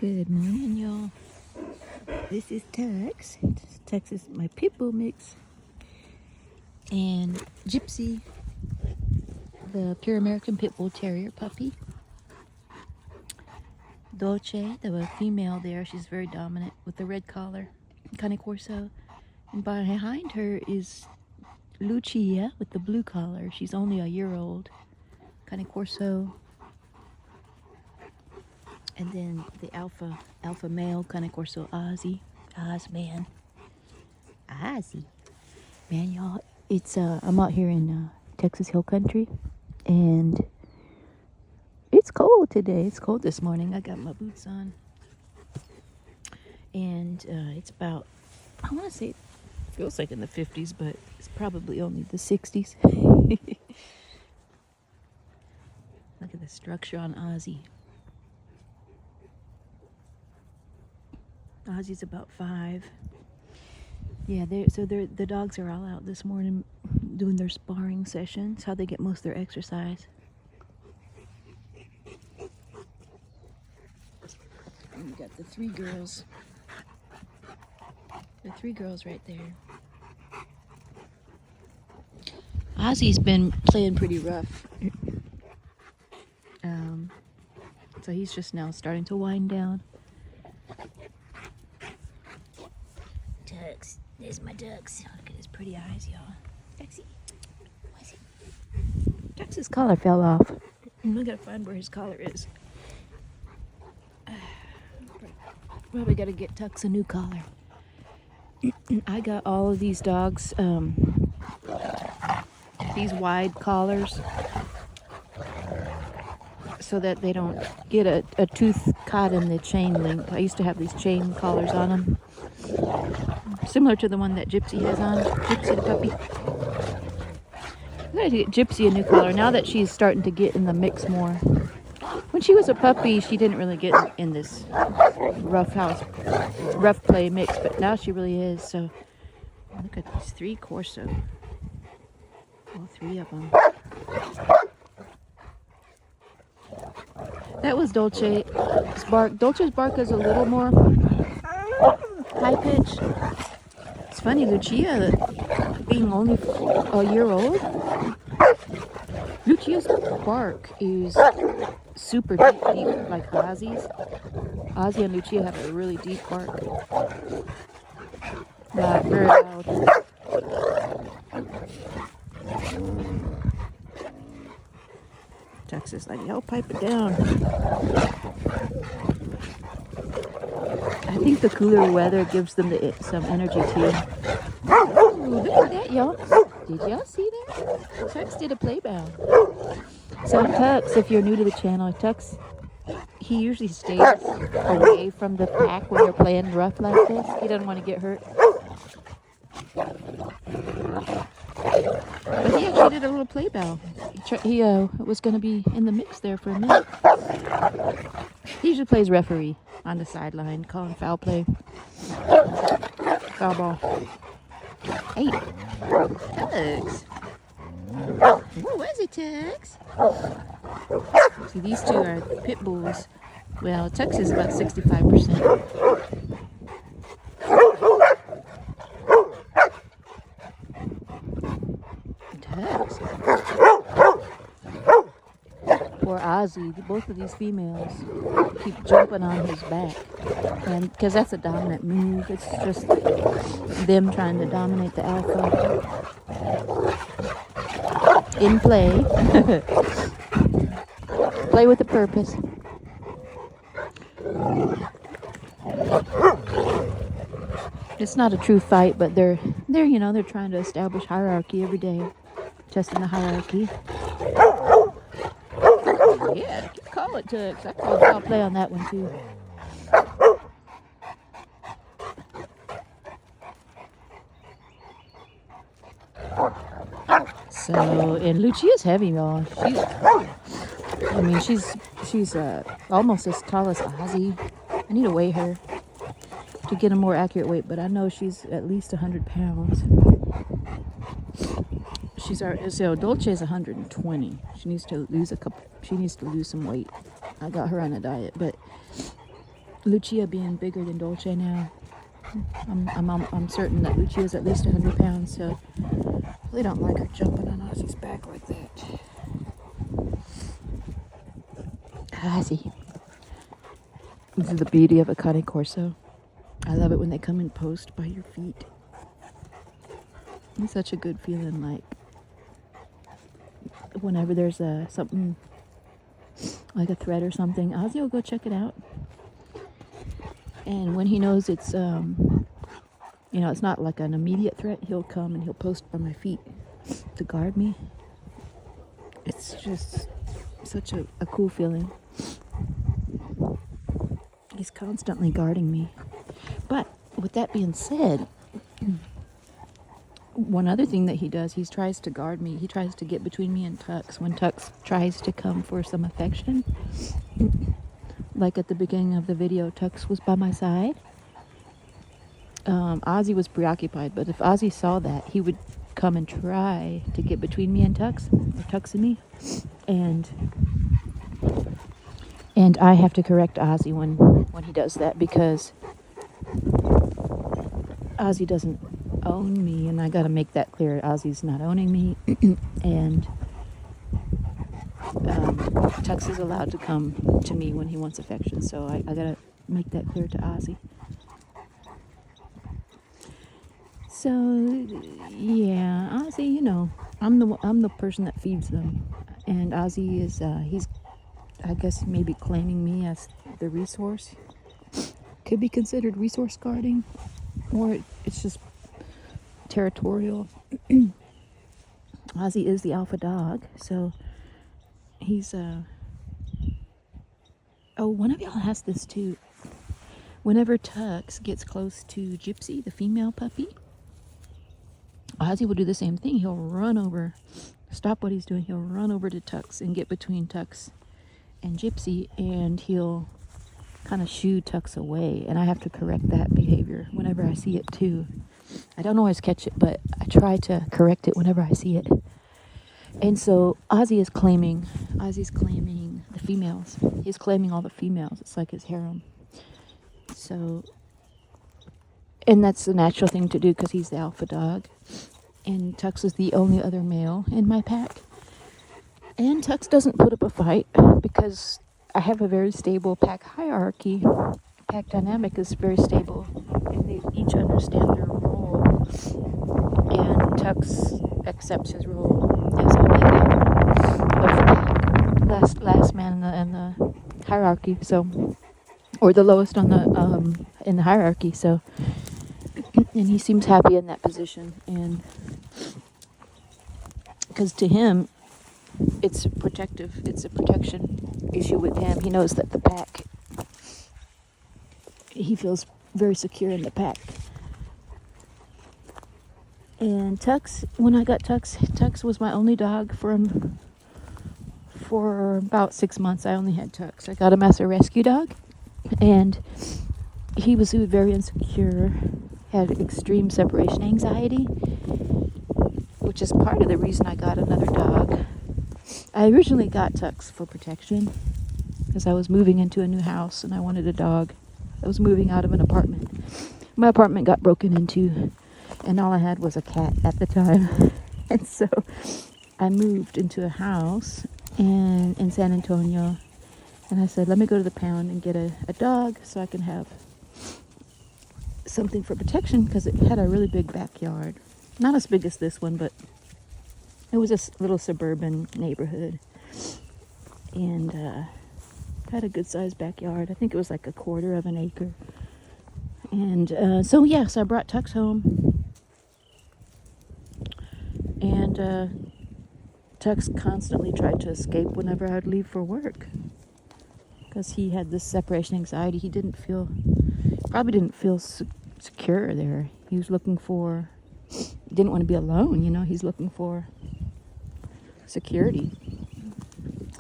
Good morning, y'all. This is Tux. Tux is my Pitbull mix. And Gypsy, the pure American Pitbull Terrier puppy. Dolce, the female there, she's very dominant with the red collar. Cane Corso. And behind her is Lucia with the blue collar. She's only a year old. Cane Corso. And then the alpha male, Cane Corso Ozzy. Man. Ozzy. Man, y'all, it's I'm out here in Texas Hill Country, and it's cold today. It's cold this morning. I got my boots on, and it's about, I want to say, it feels like in the 50s, but it's probably only the 60s. Look at the structure on Ozzy. Ozzy's about 5. Yeah, the dogs are all out this morning doing their sparring sessions. How they get most of their exercise. And we got the 3 girls. The 3 girls right there. Ozzy's been playing pretty rough. So he's just now starting to wind down. Tux. There's my ducks. Look at his pretty eyes, y'all. Tuxie. Where's he? Tux's collar fell off. We gotta find where his collar is. Probably gotta get Tux a new collar. I got all of these dogs, these wide collars, so that they don't get a tooth caught in the chain link. I used to have these chain collars on them. Similar to the one that Gypsy has on. Gypsy the puppy. I gotta get Gypsy a new collar now that she's starting to get in the mix more. When she was a puppy, she didn't really get in this rough play mix, but now she really is. So look at these 3 Corso. All 3 of them. That was Dolce's bark. Dolce's bark is a little more high pitch. It's funny, Lucia, being only a year old, Lucia's bark is super deep, like Ozzy's. Ozzy and Lucia have a really deep bark. Not very loud. Texas, like, yo, pipe it down. I think the cooler weather gives them some energy too. Ooh, look at that, y'all. Did y'all see that? Tux did a play bow. So Tux, if you're new to the channel, Tux, he usually stays away from the pack when you're playing rough like this. He doesn't want to get hurt. But he actually did a little play bow. He was going to be in the mix there for a minute. He usually plays referee on the sideline, calling foul play. Foul ball. Hey, Tux. Where was it, Tux? See, these 2 are pit bulls. Well, Tux is about 65%. Tux. Poor Ozzy. Both of these females keep jumping on his back, and because that's a dominant move. It's just them trying to dominate the alpha in play. Play with a purpose. It's not a true fight, but they're trying to establish hierarchy every day, testing the hierarchy. Yeah, call it, Tux. I called foul play on that one too. So, and Lucia's heavy, y'all. She's almost as tall as Ozzy. I need to weigh her to get a more accurate weight, but I know she's at least 100 pounds. So Dolce is 120. She needs to lose some weight. I got her on a diet, but Lucia being bigger than Dolce now, I'm certain that Lucia is at least 100 pounds, so they don't like her jumping on Ozzy's back like that. Ozzy. This is the beauty of a Cane Corso. I love it when they come and post by your feet. It's such a good feeling, like whenever there's something like a threat or something, Ozzy will go check it out. And when he knows it's it's not like an immediate threat, he'll come and he'll post by my feet to guard me. It's just such a cool feeling. He's constantly guarding me. But with that being said, one other thing that he does, he tries to guard me. He tries to get between me and Tux when Tux tries to come for some affection. Like at the beginning of the video, Tux was by my side. Ozzy was preoccupied, but if Ozzy saw that, he would come and try to get between me and Tux, or Tux and me. And I have to correct Ozzy when he does that, because Ozzy doesn't own me, and I got to make that clear. Ozzy's not owning me, and Tux is allowed to come to me when he wants affection, so I got to make that clear to Ozzy. So yeah, Ozzy, I'm the person that feeds them, and Ozzy is he's, I guess, maybe claiming me as the resource. Could be considered resource guarding, or it's just territorial. Ozzy is the alpha dog, so he's one of y'all has this too. Whenever Tux gets close to Gypsy, the female puppy, Ozzy will do the same thing. He'll run over, stop what he's doing, he'll run over to Tux and get between Tux and Gypsy, and he'll kind of shoo Tux away, and I have to correct that behavior whenever I see it too. I don't always catch it, but I try to correct it whenever I see it. And so Ozzy's claiming the females. He's claiming all the females. It's like his harem. So, and that's the natural thing to do because he's the alpha dog. And Tux is the only other male in my pack. And Tux doesn't put up a fight because I have a very stable pack hierarchy. Pack dynamic is very stable, and they each understand their role. And Tux accepts his role as Omega of the pack, last man in the hierarchy. So, or the lowest on the in the hierarchy. So, and he seems happy in that position, and because to him, it's protective. It's a protection issue with him. He knows that the pack, he feels very secure in the pack. And Tux, when I got Tux was my only dog for about 6 months. I only had Tux. I got him as a rescue dog, and he was very insecure, had extreme separation anxiety, which is part of the reason I got another dog. I originally got Tux for protection because I was moving into a new house and I wanted a dog. I was moving out of an apartment. My apartment got broken into, and all I had was a cat at the time. And so I moved into a house in San Antonio, and I said, let me go to the pound and get a dog so I can have something for protection, because it had a really big backyard. Not as big as this one, but it was a little suburban neighborhood, and had a good sized backyard. I think it was like 1/4 of an acre. And so I brought Tux home, and Tux constantly tried to escape whenever I'd leave for work, because he had this separation anxiety. He probably didn't feel secure there. He was looking for, didn't want to be alone, he's looking for security.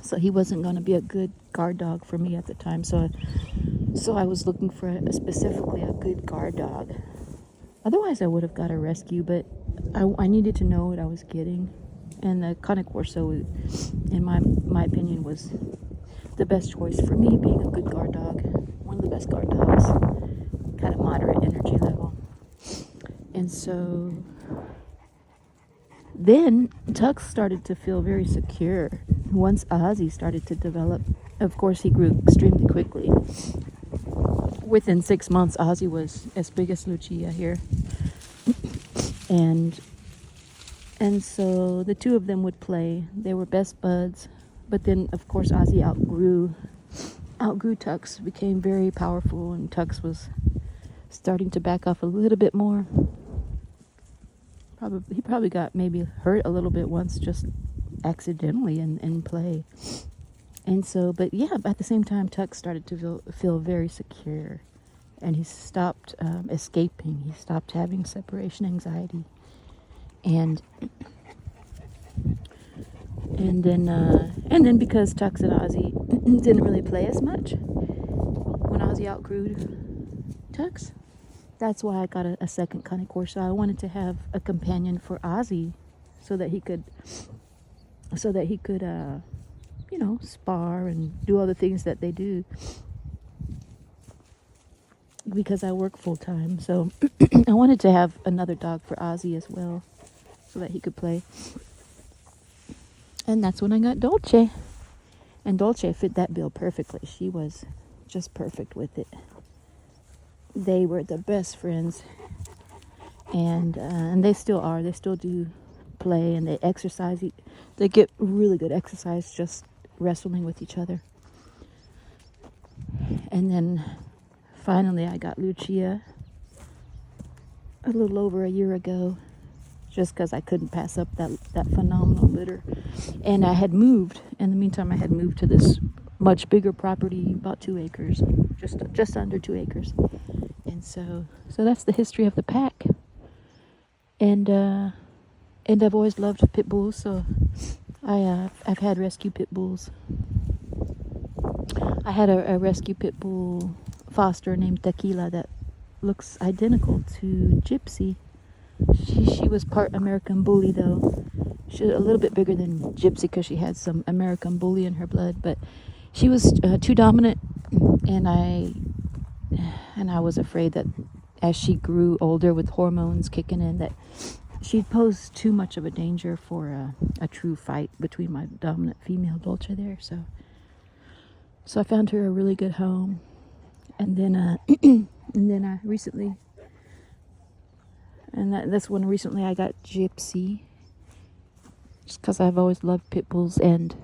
So he wasn't going to be a good guard dog for me at the time. So I was looking for specifically a good guard dog. Otherwise, I would have got a rescue, but I needed to know what I was getting. And the Cane Corso, in my opinion, was the best choice for me, being a good guard dog. one of the best guard dogs. Kind of moderate energy level. And so then Tux started to feel very secure. Once Ozzy started to develop, of course, he grew extremely quickly. Within 6 months, Ozzy was as big as Lucia here. And so the two of them would play. They were best buds. But then, of course, Ozzy outgrew Tux, became very powerful, and Tux was starting to back off a little bit more. He probably got maybe hurt a little bit once, just accidentally in play. And so, but yeah, at the same time, Tux started to feel very secure, and he stopped escaping. He stopped having separation anxiety, and then because Tux and Ozzy didn't really play as much when Ozzy outgrew Tux, that's why I got a second Cane Corso. I wanted to have a companion for Ozzy, so that he could spar and do all the things that they do, because I work full time. So I wanted to have another dog for Ozzy as well, so that he could play. And that's when I got Dolce. And Dolce fit that bill perfectly. She was just perfect with it. They were the best friends. And they still are. They still do play, and they exercise. They get really good exercise just wrestling with each other. And then finally I got Lucia a little over a year ago, just because I couldn't pass up that phenomenal litter. And I had moved. In the meantime, I had moved to this much bigger property, about 2 acres, just under 2 acres. And so that's the history of the pack. And I've always loved pit bulls, so I've had rescue pit bulls. I had a rescue pit bull foster named Tequila that looks identical to Gypsy. She was part American Bully, though. She's a little bit bigger than Gypsy because she had some American Bully in her blood, but she was too dominant, and I was afraid that as she grew older with hormones kicking in, that she'd pose too much of a danger for a true fight between my dominant female Dolce there. So I found her a really good home, and then I recently. And that's when recently I got Gypsy, just because I've always loved pit bulls. And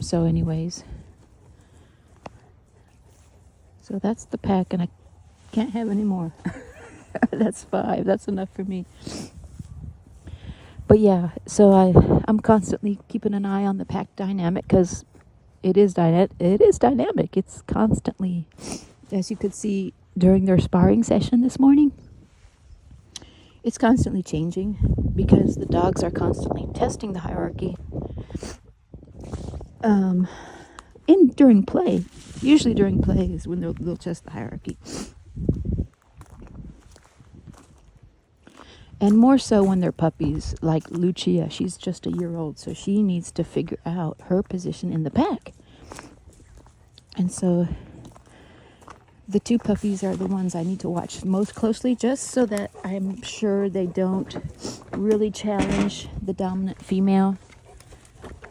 so anyways, so that's the pack, and I can't have any more. That's 5. That's enough for me. But yeah, so I'm constantly keeping an eye on the pack dynamic, because it is dynamic. It's constantly, as you could see during their sparring session this morning, it's constantly changing, because the dogs are constantly testing the hierarchy during play. Usually during play is when they'll test the hierarchy, and more so when they're puppies. Like Lucia, she's just a year old, so she needs to figure out her position in the pack. And so the 2 puppies are the ones I need to watch most closely, just so that I'm sure they don't really challenge the dominant female.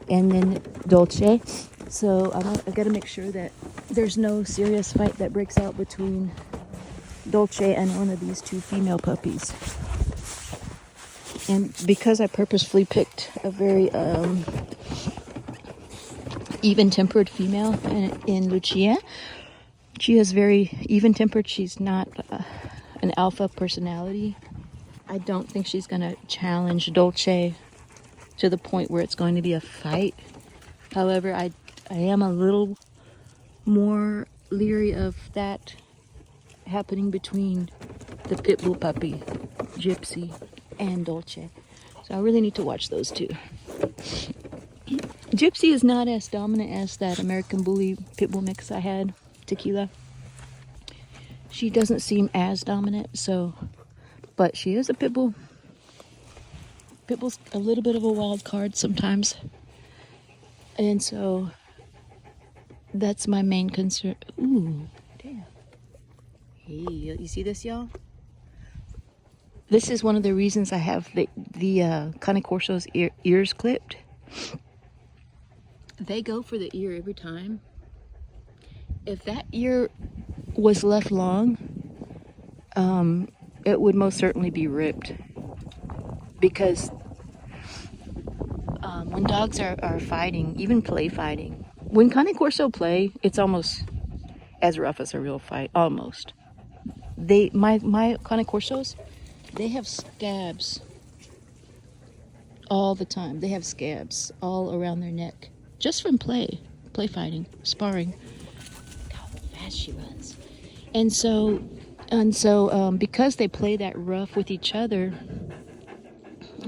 And then Dolce. So I got to make sure that there's no serious fight that breaks out between Dolce and one of these 2 female puppies. And because I purposefully picked a very even-tempered female in Lucia, she is very even-tempered. She's not an alpha personality. I don't think she's going to challenge Dolce to the point where it's going to be a fight. However, I am a little more leery of that happening between the pit bull puppy, Gypsy, and Dolce. So I really need to watch those 2. Gypsy is not as dominant as that American Bully pit bull mix I had, Tequila. She doesn't seem as dominant, but she is a pit bull. Pit bull's a little bit of a wild card sometimes. And so that's my main concern. Ooh, damn. Hey, you see this, y'all? This is one of the reasons I have the Cane Corso's ears clipped. They go for the ear every time. If that ear was left long, it would most certainly be ripped. Because when dogs are fighting, even play fighting, when Cane Corso play, it's almost as rough as a real fight, almost. My Cane Corsos, they have scabs all the time. They have scabs all around their neck, just from play fighting, sparring. Look how fast she runs. And so, because they play that rough with each other,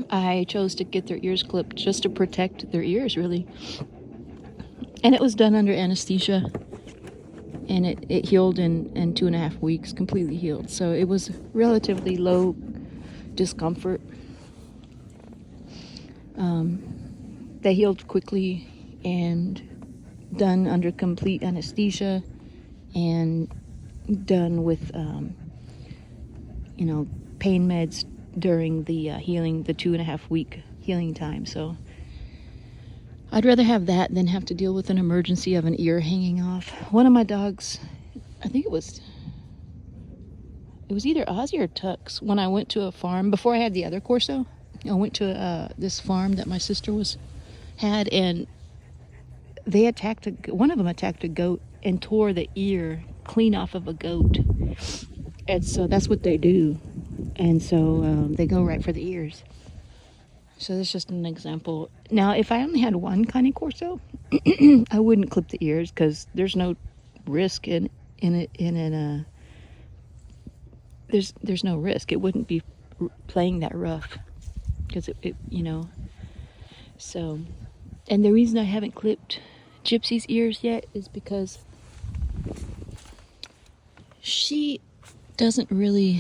I chose to get their ears clipped just to protect their ears, really. And it was done under anesthesia, and it healed in 2.5 weeks, completely healed. So it was relatively low discomfort. They healed quickly and done under complete anesthesia and done with, pain meds during the healing, the 2.5 week healing time. So I'd rather have that than have to deal with an emergency of an ear hanging off. One of my dogs, I think it was either Ozzy or Tux, when I went to a farm, before I had the other Corso, I went to this farm that my sister had, and one of them attacked a goat and tore the ear clean off of a goat. And so that's what they do. And so they go right for the ears. So that's just an example. Now, if I only had one Cane Corso, I wouldn't clip the ears because there's no risk in it. There's no risk. It wouldn't be playing that rough because it. So, and the reason I haven't clipped Gypsy's ears yet is because she doesn't really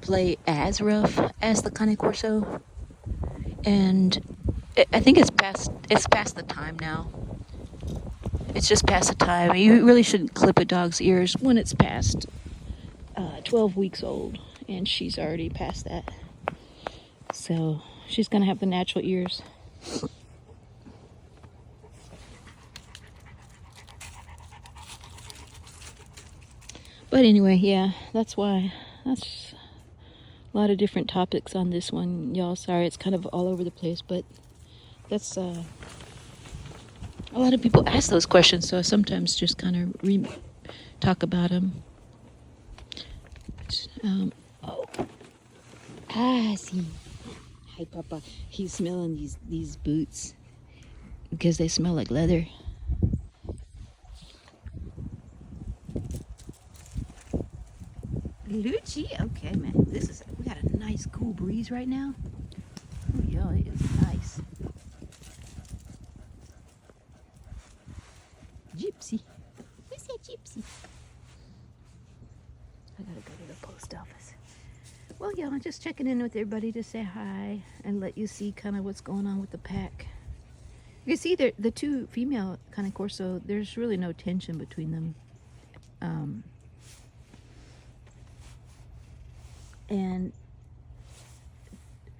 play as rough as the Cane Corso, and I think it's past the time now. It's just past the time. You really shouldn't clip a dog's ears when it's past 12 weeks old, and she's already past that. So she's gonna have the natural ears. But anyway, yeah, that's a lot of different topics on this one, y'all. Sorry, it's kind of all over the place, but that's a lot of people ask those questions, so I sometimes just kind of talk about them. See. Hi, Papa. He's smelling these boots because they smell like leather. Lucci, okay, man. We got a nice cool breeze right now. Oh, yeah, it is nice. Gypsy. Who's that Gypsy? I gotta go to the post office. Well, yeah, I'm just checking in with everybody to say hi and let you see kind of what's going on with the pack. You can see the two female Cane Corso, there's really no tension between them. And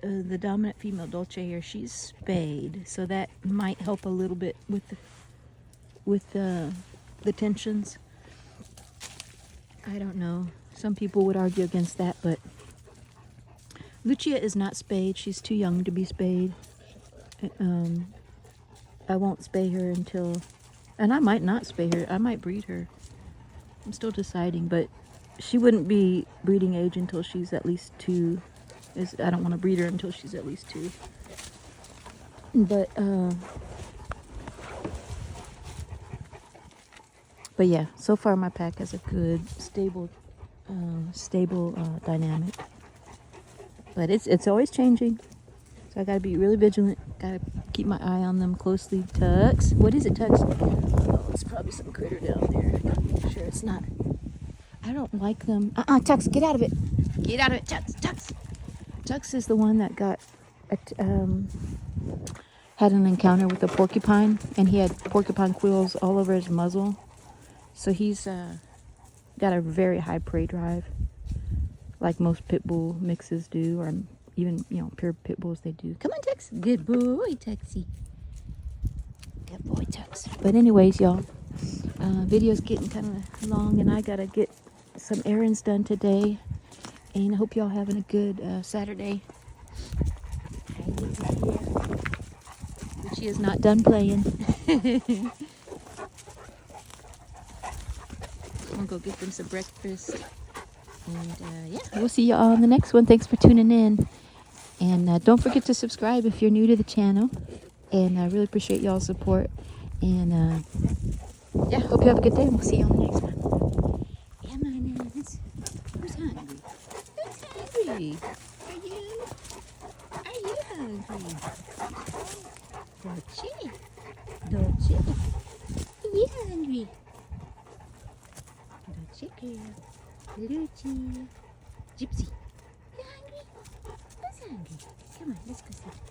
the dominant female Dolce here, she's spayed, so that might help a little bit with the tensions. I don't know. Some people would argue against that, but Lucia is not spayed. She's too young to be spayed. I won't spay her until, and I might not spay her. I might breed her. I'm still deciding, but she wouldn't be breeding age until she's at least 2. I don't want to breed her until she's at least 2. But yeah, so far my pack has a good, stable dynamic. But it's always changing, so I gotta be really vigilant. Gotta keep my eye on them closely. Tux, what is it, Tux? Oh, it's probably some critter down there. I gotta make sure it's not. I don't like them. Tux, get out of it. Get out of it, Tux. Tux is the one that got had an encounter with a porcupine, and he had porcupine quills all over his muzzle. So he's got a very high prey drive, like most pit bull mixes do, or even, you know, pure pit bulls, they do. Come on, Tux. Good boy, Tuxie. Good boy, Tux. But anyways, y'all, video's getting kind of long, and I gotta get some errands done today. And I hope y'all having a good Saturday. But she is not done playing. I'm gonna go get them some breakfast. And yeah, we'll see y'all on the next one. Thanks for tuning in. And don't forget to subscribe if you're new to the channel. And I really appreciate y'all's support. And yeah, hope you have a good day. And we'll see you on the next one. Yeah, my names. Who's hungry? Who's hungry? Are you hungry? Dolce. Dolce. Are you hungry? Dolce girl. Lucy. Gypsy. You hungry? Who's hungry? Come on, let's go see.